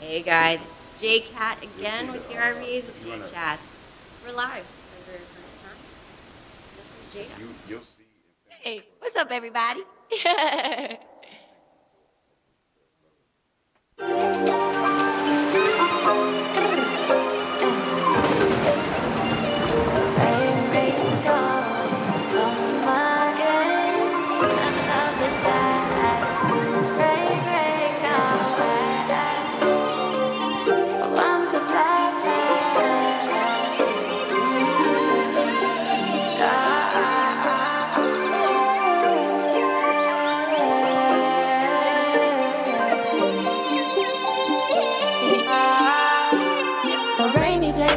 Hey guys, it's JCat again with your RVs, JChats. We're live for the very first time. This is Jada. You'll see. Hey, what's up, everybody?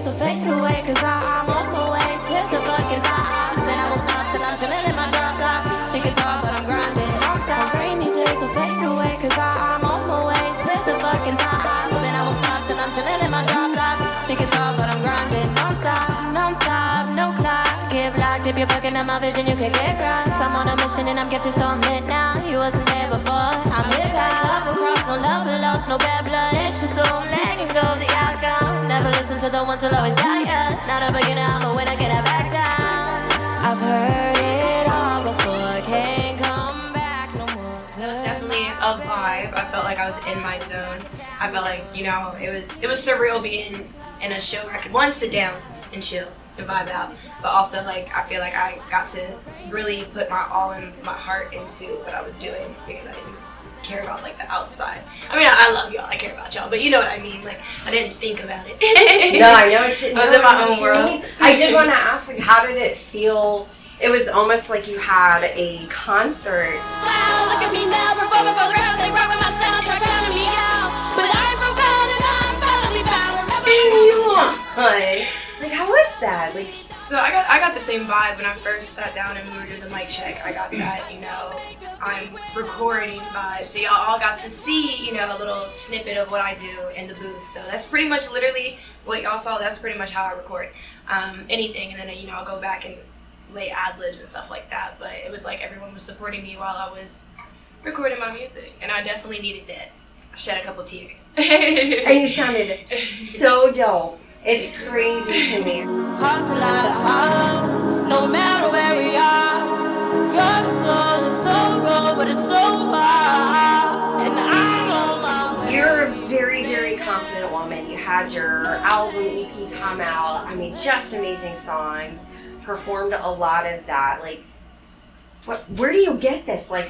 So fade away, cause I'm on my way to the fucking top. And I won't stop till I'm chillin' in my drop top. She gets hard, but I'm grinding non-stop. Rainy days will fade away, cause I'm on my way to the fucking top. And I won't stop till I'm chillin' in my drop top. She gets hard, but I'm grinding non-stop. Non-stop, no clock. Get blocked if you're fucking up my vision, you can get crossed. I'm on a mission and I'm gifted, so I'm lit now. You wasn't there before, I'm hip-hop. Double cross, no love lost, no bad blood. It's just so I'm letting go of the outcome. Never listen to the ones who'll always die, yeah. Not a beginner, I'm a winner, get it back down. I've heard it all before, can't come back no more. It was definitely a vibe. I felt like I was in my zone. I felt like, it was surreal being in a show where I could, one, sit down and chill and vibe out, but also, like, I feel like I got to really put my all in my heart into what I was doing because I didn't care about, like, the outside. I mean, I love y'all, I care about y'all, but you know what I mean, like, I didn't think about it. No, I know what you I was in my own world. I did want to ask, like, how did it feel? It was almost like you had a concert. Wow, look at me now, performing for the crowd. They rock with my soundtrack, counting me out. But I ain't profound and I'm finally found. Like, how was that? Like, So I got the same vibe when I first sat down and we were doing the mic check. I got that, I'm recording vibe. So y'all all got to see, a little snippet of what I do in the booth. So that's pretty much literally what y'all saw. That's pretty much how I record anything. And then, I'll go back and lay ad-libs and stuff like that. But it was like everyone was supporting me while I was recording my music. And I definitely needed that. I shed a couple tears. and you sounded so dope. It's crazy to me. Hustle out of hollow, no matter where we are. Your soul is so gold, but it's so far. And I'm on my way. You're a very, very confident woman. You had your album EP come out. I mean, just amazing songs. Performed a lot of that. Like, where do you get this? Like,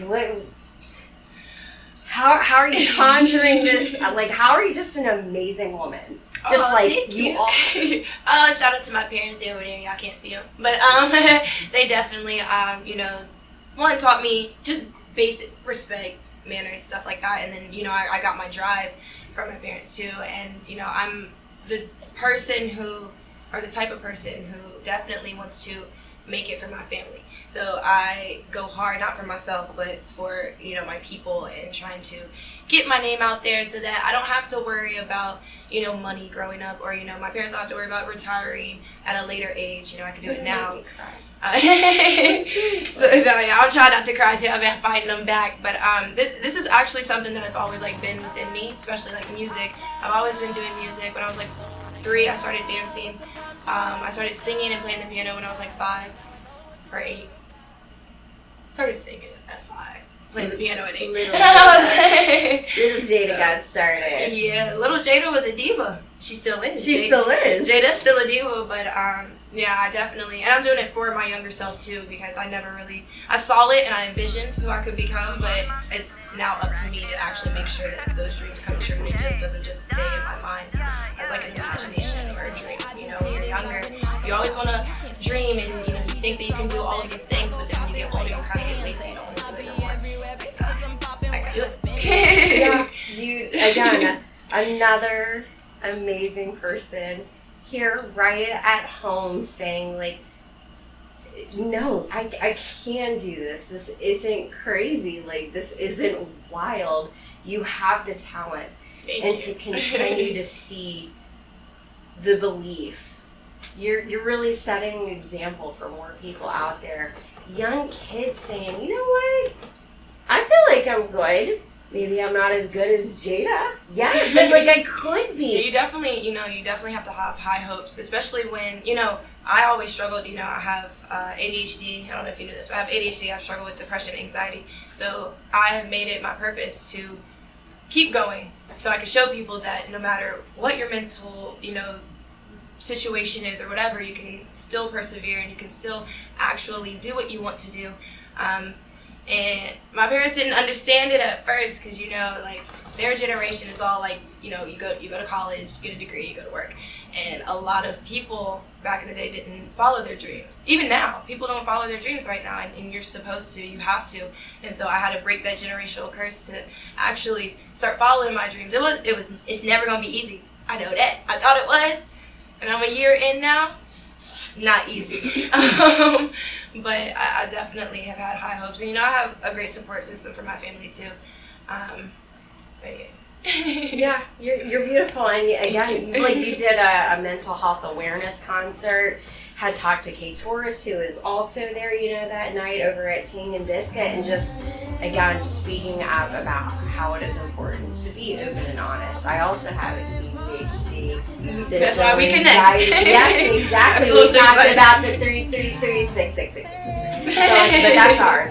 how are you conjuring this? Like, how are you just an amazing woman? Just you are. Shout out to my parents, they over there, y'all can't see them. But they definitely, one, taught me just basic respect, manners, stuff like that. And then, I got my drive from my parents too. And, I'm the type of person who definitely wants to make it for my family. So I go hard, not for myself, but for, my people and trying to get my name out there so that I don't have to worry about, money growing up or, my parents don't have to worry about retiring at a later age. I can do it now. So, I'll try not to cry too. I've been fighting them back. But this is actually something that has always, been within me, especially, music. I've always been doing music. When I was, 3, I started dancing. I started singing and playing the piano when I was, 5 or 8. Started singing at 5, playing the piano at 8. Little Jada got started. Yeah, little Jada was a diva. She still is. Jada's still a diva, but yeah, I definitely, and I'm doing it for my younger self too, because I saw it and I envisioned who I could become, but it's now up to me to actually make sure that those dreams come true and it just doesn't just stay in my mind as an imagination or a dream. When you're younger, you always want to dream and you think that you can do all of these things, but then when you get older, you kind of get lazy and you don't want to do it anymore. I can do it. Yeah, you, again, another amazing person here right at home saying, no, I can do this. This isn't crazy. This isn't wild. You have the talent. And to continue to see the belief. You're really setting an example for more people out there. Young kids saying, you know what? I feel like I'm good. maybe I'm not as good as Jada. Yeah, but like I could be. You definitely have to have high hopes, especially when, I always struggled, I have ADHD. I don't know if you knew this, but I have ADHD. I've struggled with depression, anxiety. So I have made it my purpose to keep going so I can show people that no matter what your mental, situation is or whatever, you can still persevere and you can still actually do what you want to do. And my parents didn't understand it at first because, their generation is all like, you go to college, you get a degree, you go to work. And a lot of people back in the day didn't follow their dreams. Even now, people don't follow their dreams right now, and you're supposed to, you have to. And so I had to break that generational curse to actually start following my dreams. It's never going to be easy. I know that. I thought it was. And I'm a year in now. Not easy. But I definitely have had high hopes. And, I have a great support system for my family, too. But yeah, you're beautiful. And again, you did a mental health awareness concert. Had talked to Kay Torres, who is also there, that night over at Ting and Biscuit, and just, again, speaking up about how it is important to be open and honest. I also have ADHD. That's why we connect. Yes, exactly. We talked about the 3336666. But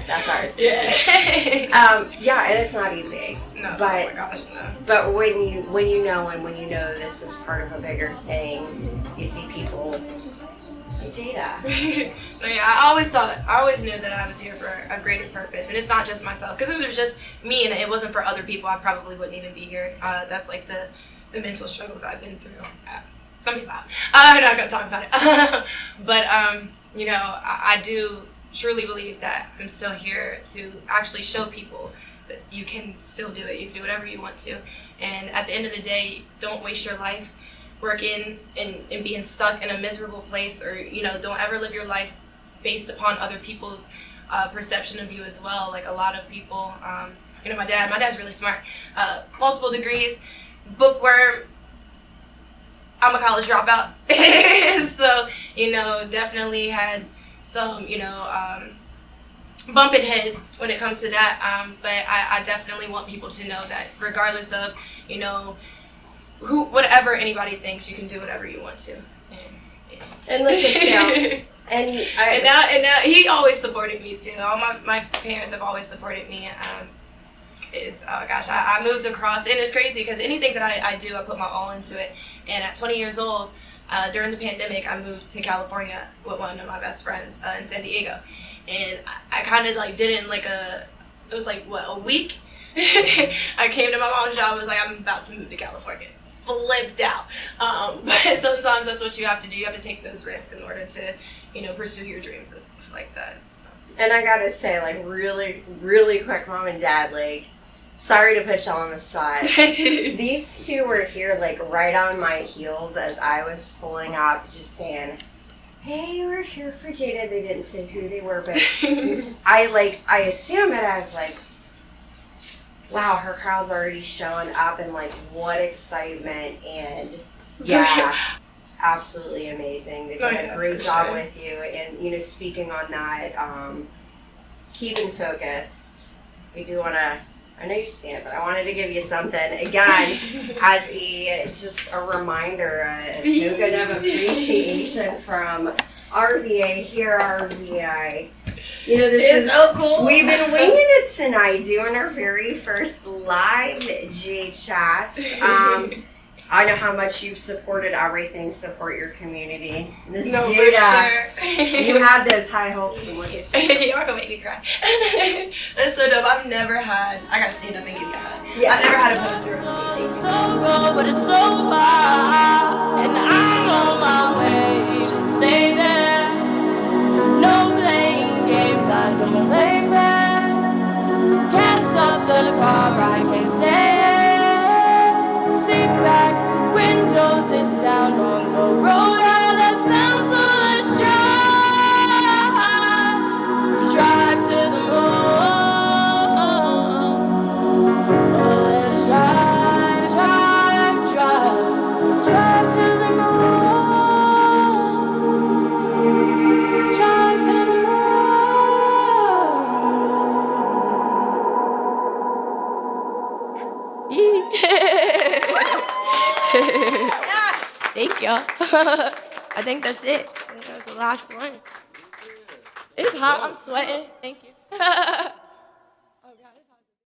that's ours. Yeah. Yeah, and it's not easy. No, but, oh my gosh, no. But when you know this is part of a bigger thing, you see people like Jada. Yeah, I always knew that I was here for a greater purpose, and it's not just myself. Because if it was just me and it wasn't for other people, I probably wouldn't even be here. That's like the mental struggles I've been through. Let me stop. I'm not gonna talk about it. But I do truly believe that I'm still here to actually show people that you can still do it. You can do whatever you want to. And at the end of the day, don't waste your life working and being stuck in a miserable place, or, don't ever live your life based upon other people's perception of you as well. Like a lot of people, my dad's really smart, multiple degrees, bookworm. I'm a college dropout. So, definitely had some, bumping heads when it comes to that. But I definitely want people to know that regardless of, whatever anybody thinks, you can do whatever you want to. And look at you. And now he always supported me too. All my parents have always supported me. I moved across, and it's crazy because anything that I do, I put my all into it. And at 20 years old, during the pandemic, I moved to California with one of my best friends in San Diego. And I kind of did it in it was a week? I came to my mom's job, was like, I'm about to move to California. Flipped out. But sometimes that's what you have to do. You have to take those risks in order to, pursue your dreams and stuff like that. So. And I gotta say, really, really quick, Mom and Dad, sorry to put y'all on the spot. These two were here, right on my heels as I was pulling up, just saying, hey, we're here for Jada. They didn't say who they were, but I assume it as, wow, her crowd's already showing up, and, what excitement, and, yeah, absolutely amazing. They've done a great job with you, and, speaking on that, keeping focused, we do want to, I know you see it, but I wanted to give you something, again, as just a reminder, a token of appreciation from RVA, here RVA. This is so cool. We've been winging it tonight, doing our very first live JChats. I know how much you've supported everything, support your community. Miss Jada, for sure. You had those high hopes, and look at you. Y'all gonna make me cry. That's so dope. I've never had, I gotta stand up and give you a hug. Yes. I've never had a poster of me. So good, but it's so far, and I'm on my way. Just stay there. No playing games, I don't play fair. Gas up the car, I can stay. Sit back, windows is down on the road. All the sounds, so let's drive to the moon. Oh, let's drive to the moon. Drive to the moon. Thank y'all. I think that's it. I think that was the last one. It's hot. I'm sweating. Thank you. Oh, God.